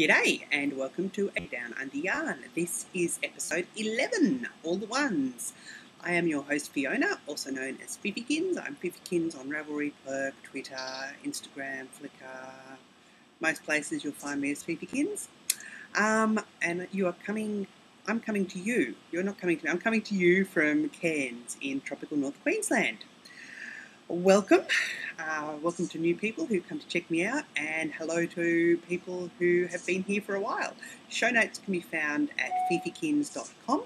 G'day and welcome to A Down Under Yarn. This is episode 11, All the Ones. I am your host Fiona, also known as Fiffikins. I'm Fiffikins on Ravelry, Plurk, Twitter, Instagram, Flickr, most places you'll find me as Fiffikins. And I'm coming to you. You're not coming to me. I'm coming to you from Cairns in tropical North Queensland. Welcome. Welcome to new people who come to check me out, and hello to people who have been here for a while. Show notes can be found at fiffikins.com,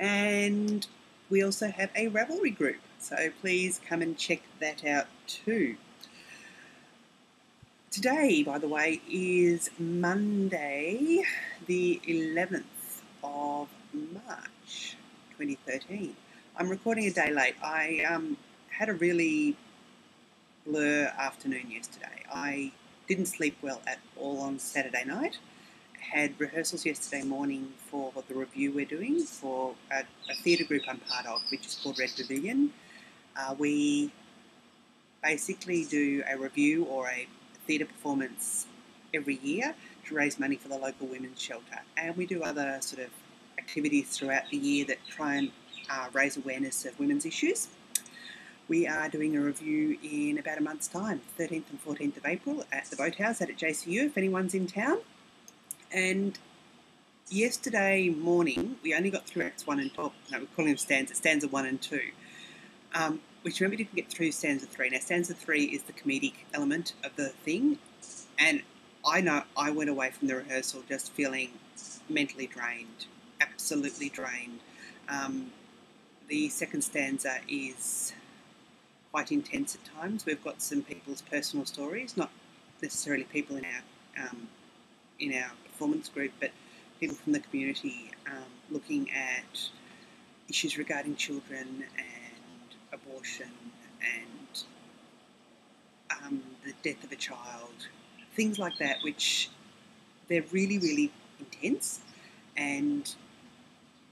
and we also have a Ravelry group, so please come and check that out too. Today, by the way, is Monday the 11th of March 2013. I'm recording a day late. I had a really blur afternoon yesterday. I didn't sleep well at all on Saturday night. Had rehearsals yesterday morning for the review we're doing for a theatre group I'm part of, which is called Red Pavilion. We basically do a review or a theatre performance every year to raise money for the local women's shelter. And we do other sort of activities throughout the year that try and raise awareness of women's issues. We are doing a review in about a month's time, 13th and 14th of April at the Boathouse at JCU, if anyone's in town. And yesterday morning, we only got through Acts 1 and 2. No, we're calling them stanza 1 and 2. Which remember didn't get through stanza 3. Now, stanza 3 is the comedic element of the thing. And I know I went away from the rehearsal just feeling mentally drained, absolutely drained. The second stanza is quite intense at times. We've got some people's personal stories, not necessarily people in our performance group, but people from the community looking at issues regarding children and abortion and the death of a child, things like that, which they're really, really intense. And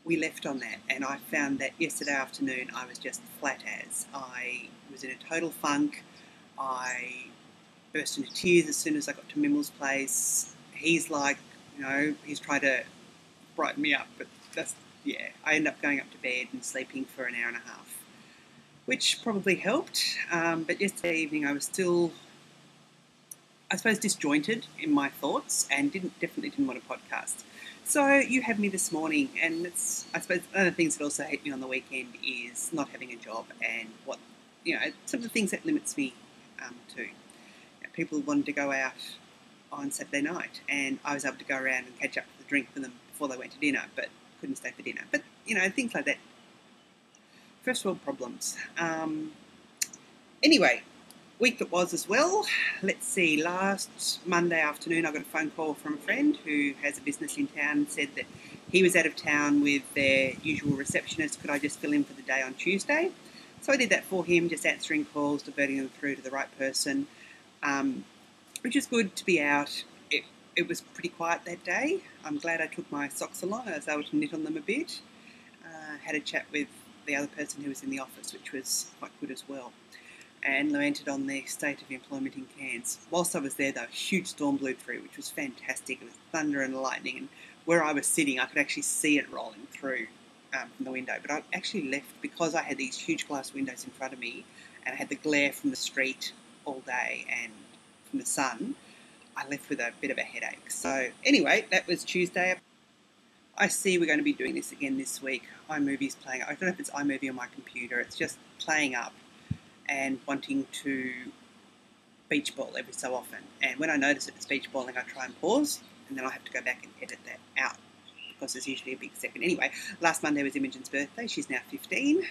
we left on that, and I found that yesterday afternoon I was just flat as. I was in a total funk. I burst into tears as soon as I got to Mimmels' place. He's like, he's trying to brighten me up, but I ended up going up to bed and sleeping for an hour and a half, which probably helped. But yesterday evening I was still, I suppose, disjointed in my thoughts and definitely didn't want a podcast. So you have me this morning, and I suppose one of the things that also hit me on the weekend is not having a job and some of the things that limits me too. People wanted to go out on Saturday night, and I was able to go around and catch up with a drink for them before they went to dinner, but couldn't stay for dinner. But, things like that. First world problems. Anyway, week that was as well. Let's see, last Monday afternoon I got a phone call from a friend who has a business in town and said that he was out of town with their usual receptionist. Could I just fill in for the day on Tuesday? So I did that for him, just answering calls, diverting them through to the right person, which is good to be out. It was pretty quiet that day. I'm glad I took my socks along. I was able to knit on them a bit. Had a chat with the other person who was in the office, which was quite good as well, and lamented on the state of employment in Cairns. Whilst I was there, though, a huge storm blew through, which was fantastic. It was thunder and lightning, and where I was sitting, I could actually see it rolling through from the window. But I actually left because I had these huge glass windows in front of me, and I had the glare from the street all day and from the sun. I left with a bit of a headache. So anyway, that was Tuesday. I see we're going to be doing this again this week. iMovie's playing up. I don't know if it's iMovie on my computer. It's just playing up and wanting to beach ball every so often. And when I notice it's beach balling, I try and pause, and then I have to go back and edit that out because there's usually a big second. Anyway, last Monday was Imogen's birthday. She's now 15.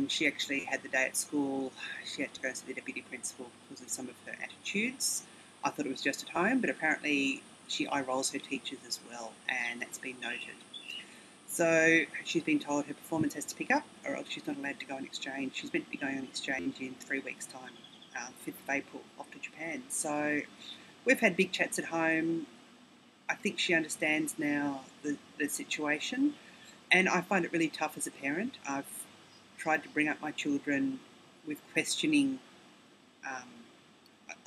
She actually had the day at school. She had to go to the deputy principal because of some of her attitudes. I thought it was just at home, but apparently she eye rolls her teachers as well, and that's been noted. So she's been told her performance has to pick up, or else she's not allowed to go on exchange. She's meant to be going on exchange in 3 weeks' time, 5th of April, off to Japan. So we've had big chats at home. I think she understands now the situation, and I find it really tough as a parent. I've tried to bring up my children with questioning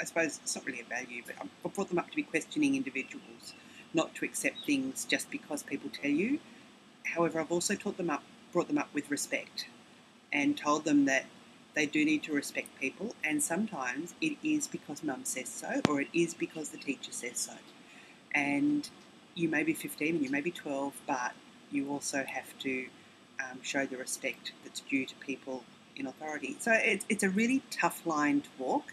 I suppose it's not really a value, but I've brought them up to be questioning individuals, not to accept things just because people tell you. However, I've also brought them up with respect and told them that they do need to respect people, and sometimes it is because mum says so, or it is because the teacher says so. And you may be 15 and you may be 12, but you also have to show the respect that's due to people in authority. So it's a really tough line to walk,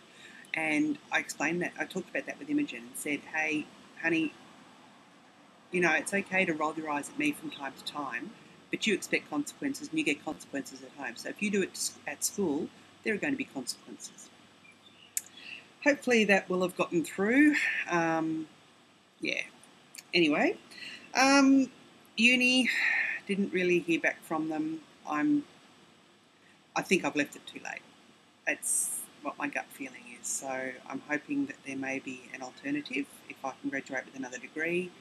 and I explained that. I talked about that with Imogen and said, hey, honey, you know, it's okay to roll your eyes at me from time to time, but you expect consequences and you get consequences at home. So if you do it at school, there are going to be consequences. Hopefully that will have gotten through. Yeah. Anyway, uni, didn't really hear back from them. I think I've left it too late. That's what my gut feeling is. So I'm hoping that there may be an alternative if I can graduate with another degree,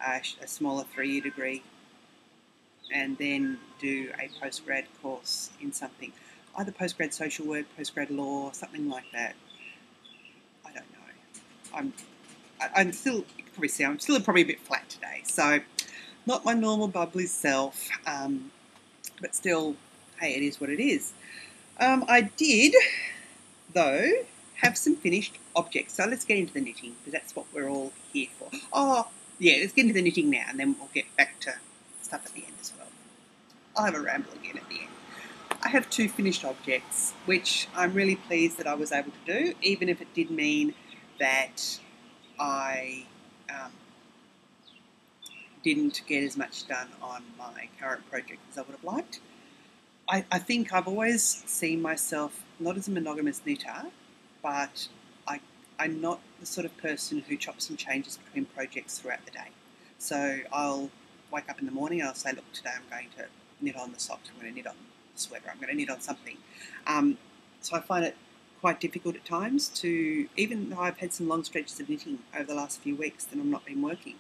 a smaller 3-year degree, and then do a postgrad course in something, either postgrad social work, postgrad law, something like that. I don't know. I'm still, you can probably see, I'm still probably a bit flat today. So not my normal bubbly self, but still, hey, it is what it is. I did, though, have some finished objects. So let's get into the knitting, because that's what we're all here for. Oh, yeah, let's get into the knitting now, and then we'll get back to stuff at the end as well. I'll have a ramble again at the end. I have 2 finished objects, which I'm really pleased that I was able to do, even if it did mean that I didn't get as much done on my current project as I would have liked. I think I've always seen myself not as a monogamous knitter, but I'm not the sort of person who chops and changes between projects throughout the day. So I'll wake up in the morning and I'll say, look, today I'm going to knit on the socks, I'm going to knit on the sweater, I'm going to knit on something. So I find it quite difficult at times to, even though I've had some long stretches of knitting over the last few weeks that I've not been working,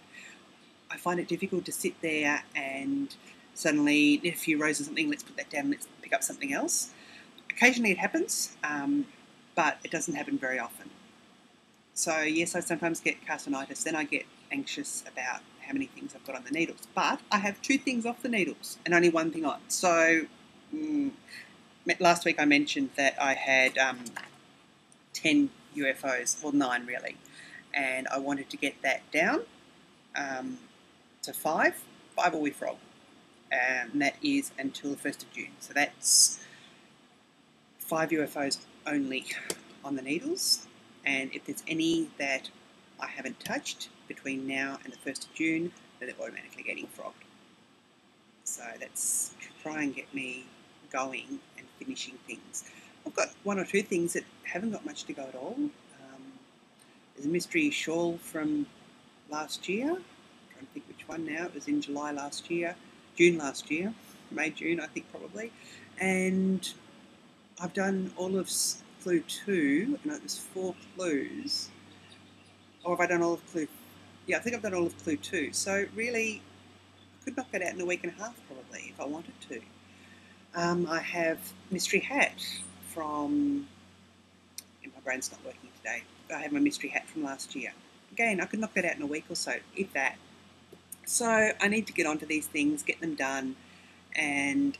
I find it difficult to sit there and suddenly knit a few rows or something, let's put that down, let's pick up something else. Occasionally it happens, but it doesn't happen very often. So yes, I sometimes get carcinitis, then I get anxious about how many things I've got on the needles. But I have 2 things off the needles and only 1 thing on. So last week I mentioned that I had 10 UFOs, well 9 really, and I wanted to get that down to 5 a wee frog, and that is until the 1st of June. So that's 5 UFOs only on the needles, and if there's any that I haven't touched between now and the 1st of June, then they're automatically getting frogged. So that's to try and get me going and finishing things. I've got 1 or 2 things that haven't got much to go at all. There's a mystery shawl from last year. I'm trying to think which one now. It was in June last year, May, June, I think probably. And I've done all of clue 2, and it was 4 clues. Or have I done all of clue? Yeah, I think I've done all of clue 2. So really, I could knock that out in a week and a half probably if I wanted to. I have mystery hat from, my brain's not working today. I have my mystery hat from last year. Again, I could knock that out in a week or so, if that. So I need to get onto these things, get them done, and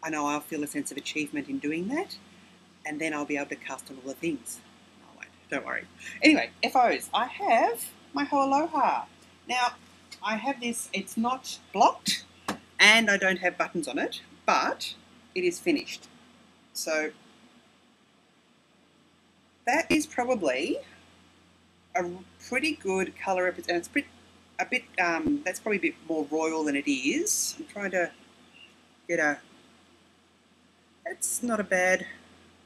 I know I'll feel a sense of achievement in doing that, and then I'll be able to cast on all the things. I won't, don't worry. Anyway, FOs. I have my Ho Aloha. Now, I have this, it's not blocked, and I don't have buttons on it, but it is finished. So that is probably a pretty good colour, and it's that's probably a bit more royal than it is. I'm trying to get it's not a bad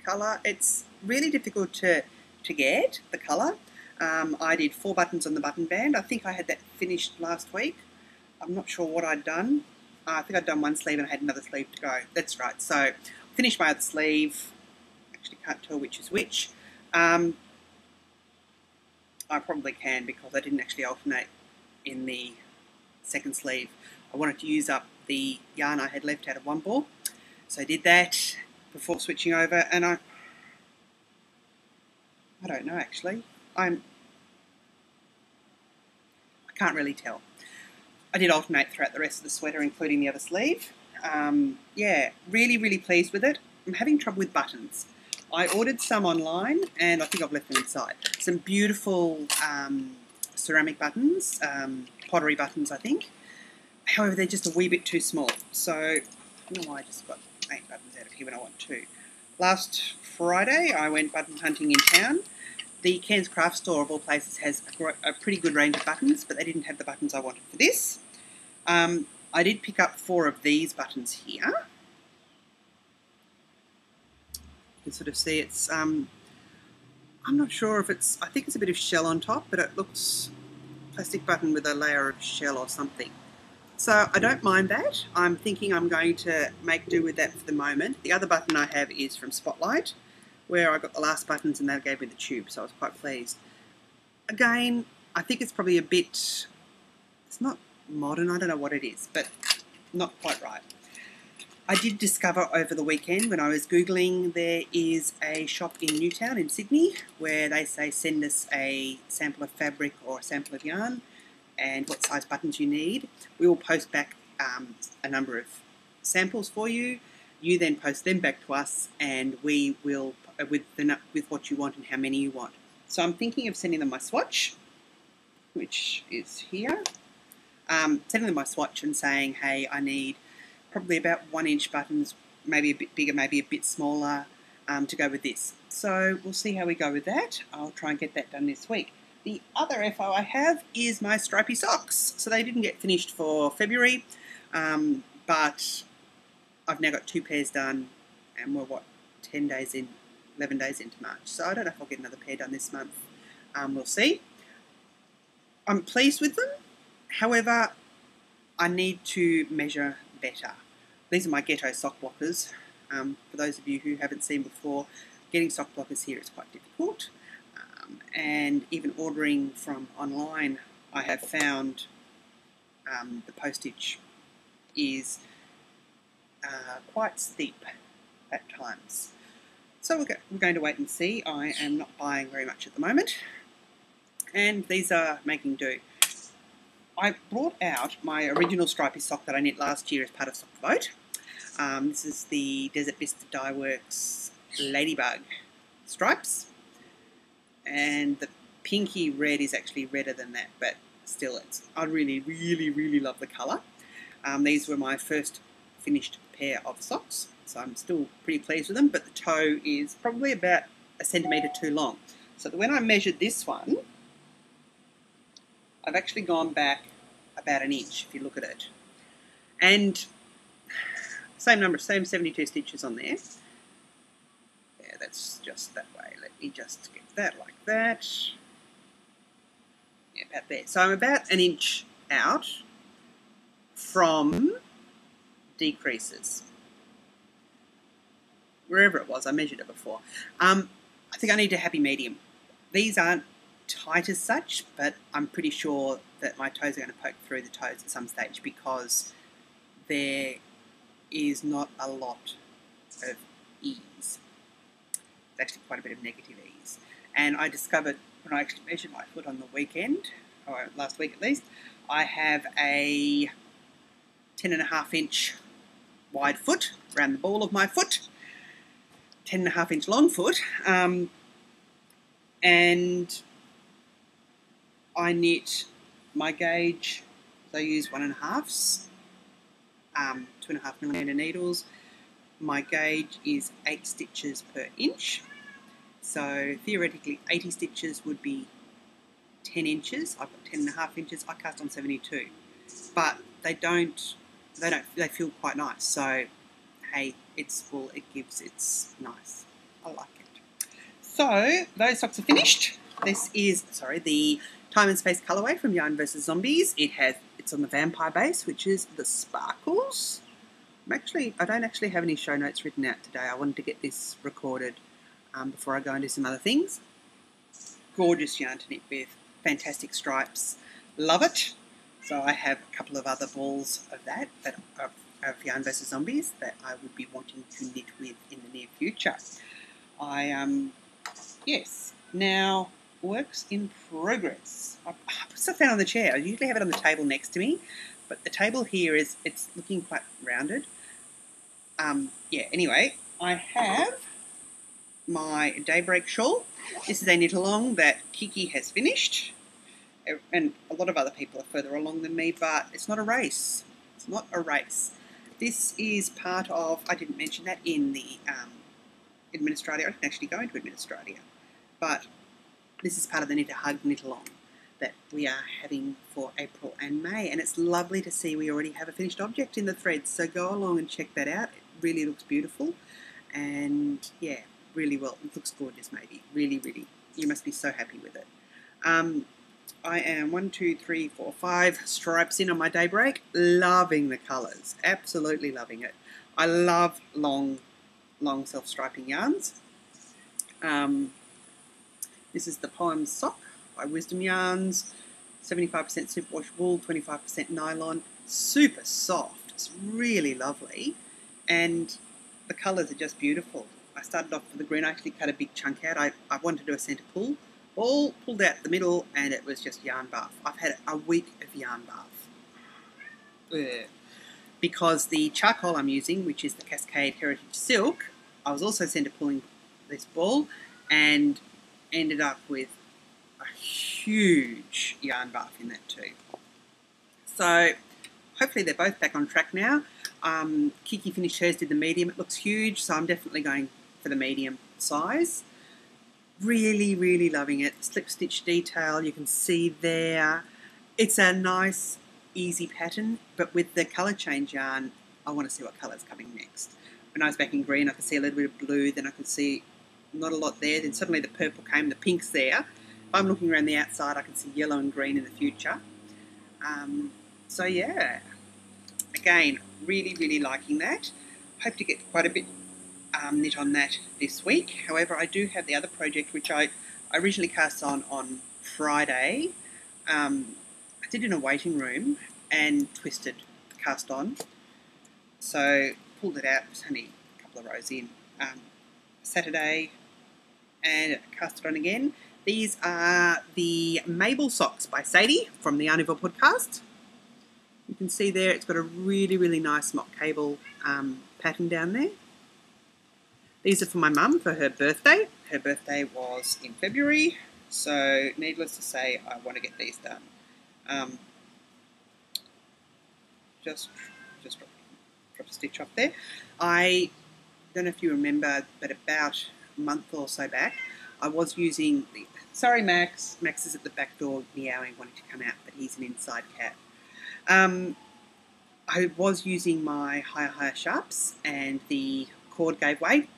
colour. It's really difficult to get the colour. I did 4 buttons on the button band. I think I had that finished last week. I'm not sure what I'd done. I think I'd done 1 sleeve and I had another sleeve to go. That's right. So I finished my other sleeve. Actually can't tell which is which. I probably can because I didn't actually alternate in the 2nd sleeve. I wanted to use up the yarn I had left out of 1 ball. So I did that before switching over, and I don't know actually. I can't really tell. I did alternate throughout the rest of the sweater, including the other sleeve. Yeah, really pleased with it. I'm having trouble with buttons. I ordered some online, and I think I've left them inside. Some beautiful ceramic buttons, pottery buttons, I think. However, they're just a wee bit too small. So, I don't know why I just got 8 buttons out of here when I want 2. Last Friday, I went button hunting in town. The Cairns Craft Store, of all places, has a pretty good range of buttons, but they didn't have the buttons I wanted for this. I did pick up 4 of these buttons here. You can sort of see it's, I'm not sure if it's, I think it's a bit of shell on top, but it looks plastic button with a layer of shell or something. So I don't mind that. I'm thinking I'm going to make do with that for the moment. The other button I have is from Spotlight, where I got the last buttons and they gave me the tube, so I was quite pleased. Again, I think it's probably a bit, it's not modern, I don't know what it is, but not quite right. I did discover over the weekend when I was Googling, there is a shop in Newtown in Sydney where they say send us a sample of fabric or a sample of yarn and what size buttons you need. We will post back a number of samples for you. You then post them back to us, and we will, with what you want and how many you want. So I'm thinking of sending them my swatch, which is here. Sending them my swatch and saying, hey, I need probably about 1-inch buttons, maybe a bit bigger, maybe a bit smaller, to go with this. So we'll see how we go with that. I'll try and get that done this week. The other FO I have is my stripy socks. So they didn't get finished for February, but I've now got 2 pairs done, and we're, 10 days in, 11 days into March. So I don't know if I'll get another pair done this month. We'll see. I'm pleased with them. However, I need to measure better. These are my Ghetto sock blockers. For those of you who haven't seen before, getting sock blockers here is quite difficult. And even ordering from online, I have found the postage is quite steep at times. So we're going to wait and see. I am not buying very much at the moment. And these are making do. I brought out my original stripy sock that I knit last year as part of Sock Vote. This is the Desert Vista Dye Works Ladybug stripes. And the pinky red is actually redder than that, but still, I really love the colour. These were my first finished pair of socks, so I'm still pretty pleased with them, but the toe is probably about 1 centimetre too long. So when I measured this one, I've actually gone back about 1 inch if you look at it. And same number, same 72 stitches on there. Yeah, that's just that way. Let me just get that like that. Yeah, about there. So I'm about 1 inch out from decreases. Wherever it was, I measured it before. I think I need a happy medium. These aren't tight as such, but I'm pretty sure that my toes are going to poke through the toes at some stage because there is not a lot of ease. It's actually quite a bit of negative ease. And I discovered when I actually measured my foot on the weekend, or last week at least, I have a 10.5 inch wide foot around the ball of my foot, 10.5 inch long foot, and I knit my gauge, so I use 1.5s, 2.5mm needles. My gauge is 8 stitches per inch, so theoretically 80 stitches would be 10 inches. I've got 10.5 inches. I cast on 72, but they feel quite nice. So hey, it's full. It gives. It's nice. I like it. So those socks are finished. This is the Time and Space colourway from Yarn vs Zombies. It's on the vampire base, which is the sparkles. I don't actually have any show notes written out today. I wanted to get this recorded before I go and do some other things. Gorgeous yarn to knit with, fantastic stripes. Love it. So I have a couple of other balls of that of Yarn vs Zombies that I would be wanting to knit with in the near future. Yes, Now, works in progress. I put stuff down on the chair. I usually have it on the table next to me, but the table here it's looking quite rounded. Yeah, anyway, I have my Daybreak shawl. This is a knit along that Kiki has finished, and a lot of other people are further along than me, but it's not a race. It's not a race. This is part of, I didn't mention that in the Administralia. I didn't actually go into Administralia, but this is part of the Knit a Hug knit along that we are having for April and May, and it's lovely to see we already have a finished object in the threads, so go along and check that out. It really looks beautiful, and yeah, really well. It looks gorgeous, maybe. Really, really. You must be so happy with it. I am 1, 2, 3, 4, 5 stripes in on my Daybreak. Loving the colours. Absolutely loving it. I love long self-striping yarns. This is the Poems Sock by Wisdom Yarns. 75% superwash wool, 25% nylon. Super soft. It's really lovely. And the colours are just beautiful. I started off with the green. I actually cut a big chunk out. I wanted to do a centre pull. All pulled out the middle, and it was just yarn bath. I've had a week of yarn bath. Because the charcoal I'm using, which is the Cascade Heritage Silk, I was also centre pulling this ball and ended up with a huge yarn bath in that too. So hopefully they're both back on track now. Kiki finished hers, did the medium. It looks huge, so I'm definitely going for the medium size. Really, really loving it. Slip stitch detail, you can see there. It's a nice, easy pattern, but with the colour change yarn, I want to see what colour's coming next. When I was back in green, I could see a little bit of blue, then I could see not a lot there, then suddenly the purple came, the pink's there. If I'm looking around the outside, I can see yellow and green in the future. So yeah, again, really, really liking that. Hope to get quite a bit knit on that this week. However, I do have the other project which I originally cast on Friday. I did in a waiting room and twisted cast on. So pulled it out, it was only a couple of rows in. Saturday and cast it on again. These are the Mabel socks by Sadie from the Yarnivore podcast. You can see there it's got a really, really nice mock cable pattern down there. These are for my mum for her birthday. Her birthday was in February, so needless to say, I want to get these done. Just drop a stitch off there. I don't know if you remember, but about a month or so back, I was using the... Sorry, Max. Max is at the back door meowing, wanting to come out, but he's an inside cat. I was using my higher sharps, and the cord gave way,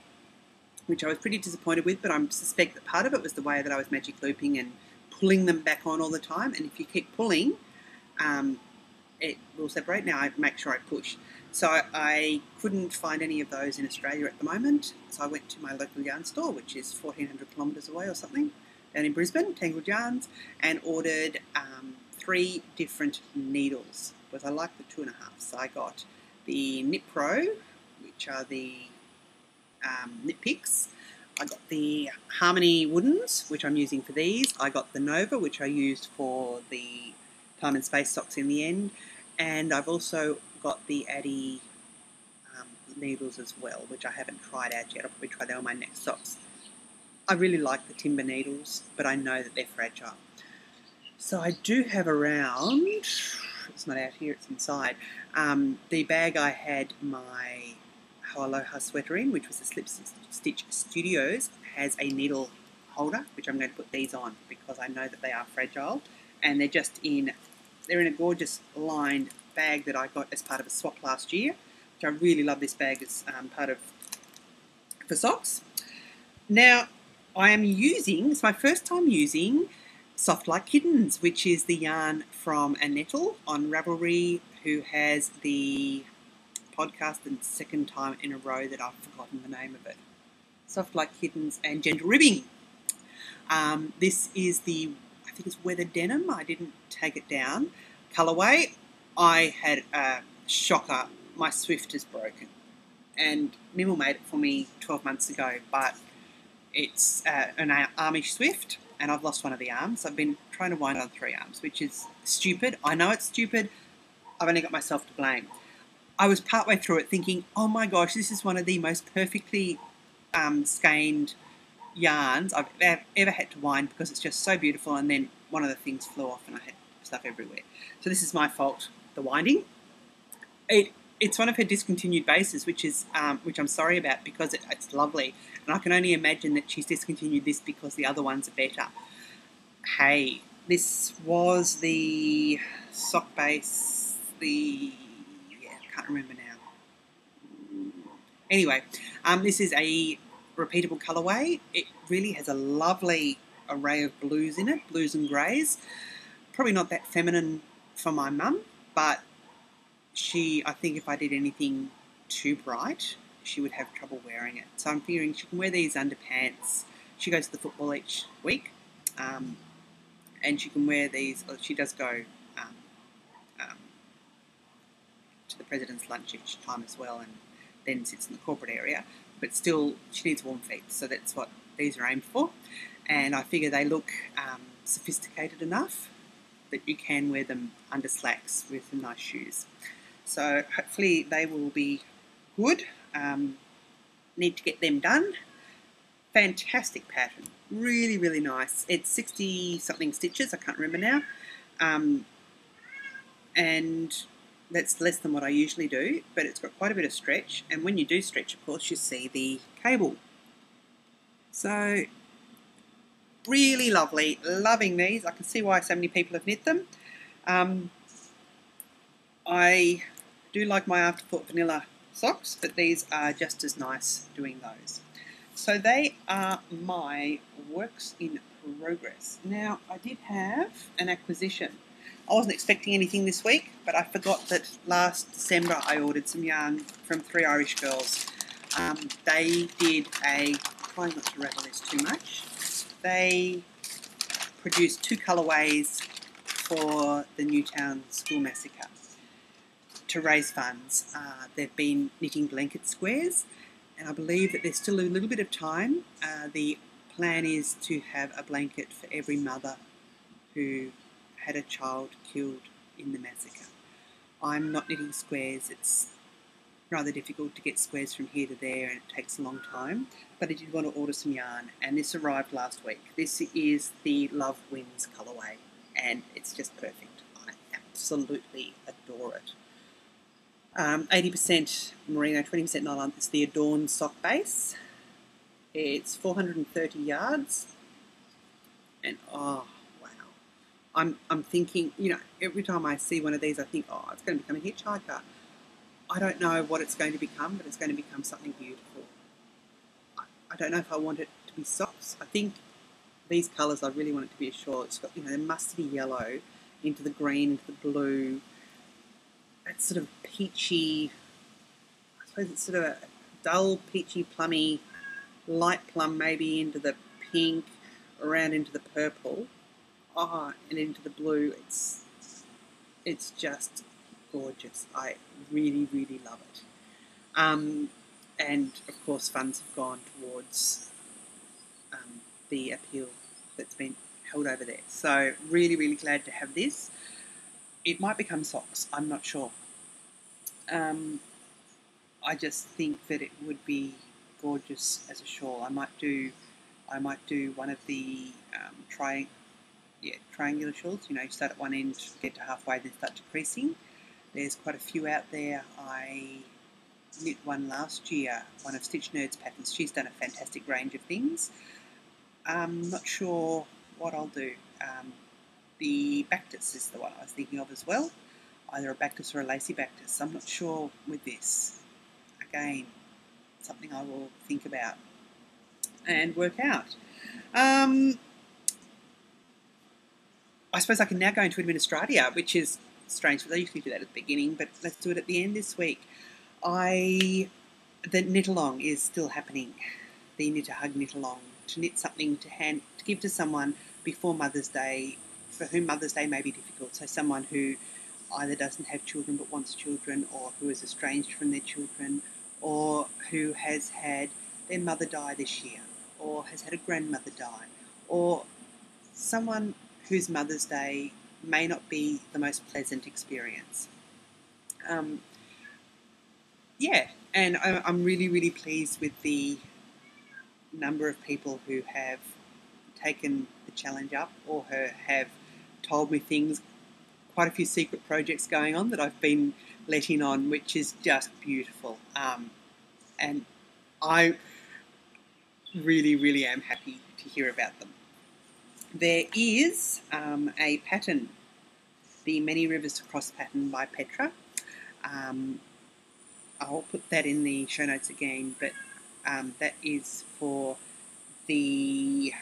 which I was pretty disappointed with, but I suspect that part of it was the way that I was magic looping and pulling them back on all the time, and if you keep pulling, it will separate. Now I make sure I push. So I couldn't find any of those in Australia at the moment, so I went to my local yarn store, which is 1,400 kilometres away or something, down in Brisbane, Tangled Yarns, and ordered 3 different needles, because I like the 2.5. So I got the Knit Pro, which are the Knit Picks. I got the Harmony Woodens, which I'm using for these. I got the Nova, which I used for the Time and Space socks in the end. And I've also got the Addi needles as well, which I haven't tried out yet. I'll probably try that on my next socks. I really like the timber needles, but I know that they're fragile. So I do have around, it's not out here, it's inside, the bag I had my Aloha sweater in, which was the Slip Stitch Studios, has a needle holder, which I'm going to put these on because I know that they are fragile, and they're in a gorgeous lined bag that I got as part of a swap last year, which I really love. This bag as for socks. Now I am using, it's my first time using Soft Like Kittens, which is the yarn from Annettle on Ravelry, who has the podcast the second time in a row that I've forgotten the name of it. Soft Like Kittens and Gentle Ribbing. This is the, I think it's Weather Denim. I didn't take it down. Colourway. I had a shocker. My Swift is broken. And Mimel made it for me 12 months ago, but It's an Amish Swift, and I've lost one of the arms. I've been trying to wind on 3 arms, which is stupid. I know it's stupid. I've only got myself to blame. I was partway through it thinking, oh my gosh, this is one of the most perfectly skeined yarns I've ever had to wind because it's just so beautiful, and then one of the things flew off and I had stuff everywhere. So this is my fault, the winding. It's one of her discontinued bases, which I'm sorry about because it's lovely, and I can only imagine that she's discontinued this because the other ones are better. Hey, this was the sock base, I can't remember now. Anyway, this is a repeatable colourway. It really has a lovely array of blues in it, blues and greys. Probably not that feminine for my mum, but I think if I did anything too bright, she would have trouble wearing it. So I'm figuring she can wear these underpants. She goes to the football each week, and she can wear these. She does go to the president's lunch each time as well, and then sits in the corporate area. But still, she needs warm feet, so that's what these are aimed for. And I figure they look sophisticated enough that you can wear them under slacks with some nice shoes. So hopefully they will be good. Need to get them done. Fantastic pattern. Really, really nice. It's 60-something stitches. I can't remember now. And that's less than what I usually do, but it's got quite a bit of stretch. And when you do stretch, of course, you see the cable. So really lovely. Loving these. I can see why so many people have knit them. I do like my Afterthought vanilla socks, but these are just as nice doing those. So they are my works in progress. Now, I did have an acquisition. I wasn't expecting anything this week, but I forgot that last December I ordered some yarn from Three Irish Girls. They did trying not to rattle this too much, they produced 2 colourways for the Newtown School Massacre to raise funds. They've been knitting blanket squares, and I believe that there's still a little bit of time. The plan is to have a blanket for every mother who had a child killed in the massacre. I'm not knitting squares. It's rather difficult to get squares from here to there, and it takes a long time, but I did want to order some yarn, and this arrived last week. This is the Love Wins colourway, and it's just perfect. I absolutely adore it. 80% merino, 20% nylon. It's the Adorn sock base. It's 430 yards, and oh wow! I'm thinking, every time I see one of these, I think, oh, it's going to become a hitchhiker. I don't know what it's going to become, but it's going to become something beautiful. I don't know if I want it to be socks. I think these colours, I really want it to be a shawl. It's got, the mustardy yellow into the green, into the blue. That sort of peachy, I suppose it's sort of a dull, peachy, plummy, light plum maybe into the pink, around into the purple, and into the blue. It's just gorgeous. I really, really love it. And of course, funds have gone towards the appeal that's been held over there. So really, really glad to have this. It might become socks. I'm not sure. I just think that it would be gorgeous as a shawl. I might do one of the triangular shawls. You start at one end, get to halfway, then start decreasing. There's quite a few out there. I knit one last year, one of Stitch Nerd's patterns. She's done a fantastic range of things. I'm not sure what I'll do. The Bactus is the one I was thinking of as well. Either a Bactus or a lacy Bactus. I'm not sure with this. Again, something I will think about and work out. I suppose I can now go into Administratia, which is strange because I usually do that at the beginning, but let's do it at the end this week. The knit along is still happening. The Knit a Hug knit along, to knit something to give to someone before Mother's Day, for whom Mother's Day may be difficult. So someone who either doesn't have children but wants children, or who is estranged from their children, or who has had their mother die this year, or has had a grandmother die, or someone whose Mother's Day may not be the most pleasant experience. Yeah, and I'm really, really pleased with the number of people who have taken the challenge up or have told me things, quite a few secret projects going on that I've been letting on, which is just beautiful. And I really, really am happy to hear about them. There is a pattern, the Many Rivers to Cross pattern by Petra. I'll put that in the show notes again, but that is for the...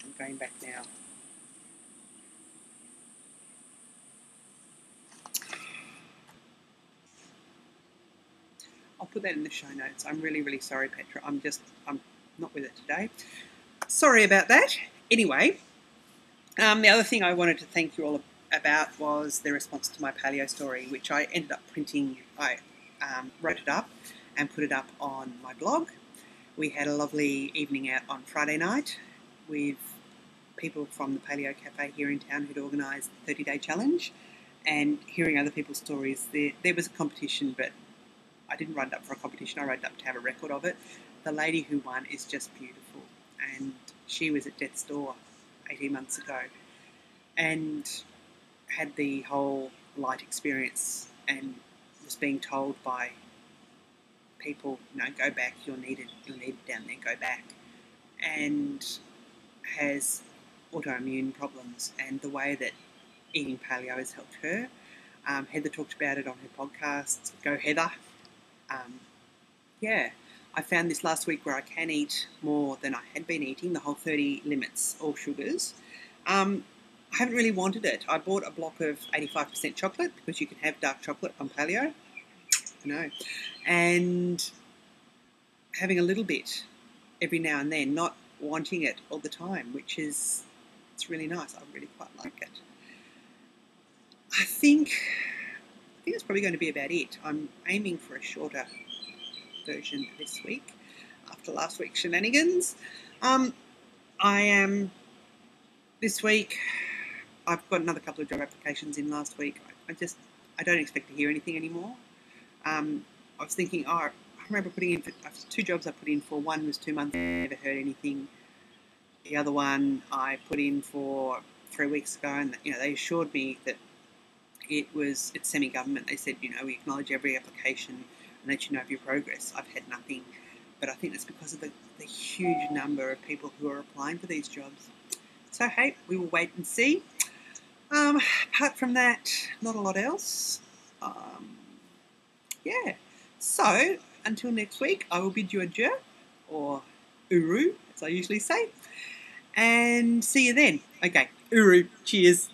I'm going back now. I'll put that in the show notes. I'm really, really sorry, Petra. I'm not with it today. Sorry about that. Anyway, the other thing I wanted to thank you all about was the response to my paleo story, which I ended up printing. I wrote it up and put it up on my blog. We had a lovely evening out on Friday night with people from the Paleo Cafe here in town who'd organised the 30-day challenge, and hearing other people's stories. There was a competition, but I didn't write it up for a competition. I wrote it up to have a record of it. The lady who won is just beautiful, and she was at death's door 18 months ago and had the whole light experience and was being told by people, go back, you're needed down there, go back, and has autoimmune problems, and the way that eating paleo has helped her. Heather talked about it on her podcast. Go Heather. I found this last week where I can eat more than I had been eating, the Whole30 limits all sugars. I haven't really wanted it. I bought a block of 85% chocolate because you can have dark chocolate on paleo. And having a little bit every now and then, not wanting it all the time, it's really nice. I really quite like it. I think that's probably going to be about it. I'm aiming for a shorter version this week after last week's shenanigans. This week I've got another couple of job applications in last week. I don't expect to hear anything anymore. I was thinking, I remember putting in for 2 jobs I put in for. One was 2 months, never heard anything. The other one I put in for 3 weeks ago, and they assured me that it's semi-government. They said, we acknowledge every application and let you know of your progress. I've had nothing, but I think that's because of the huge number of people who are applying for these jobs. So hey, we will wait and see. Apart from that, not a lot else. So until next week, I will bid you adieu, or uru, as I usually say, and see you then. Okay, uru, cheers.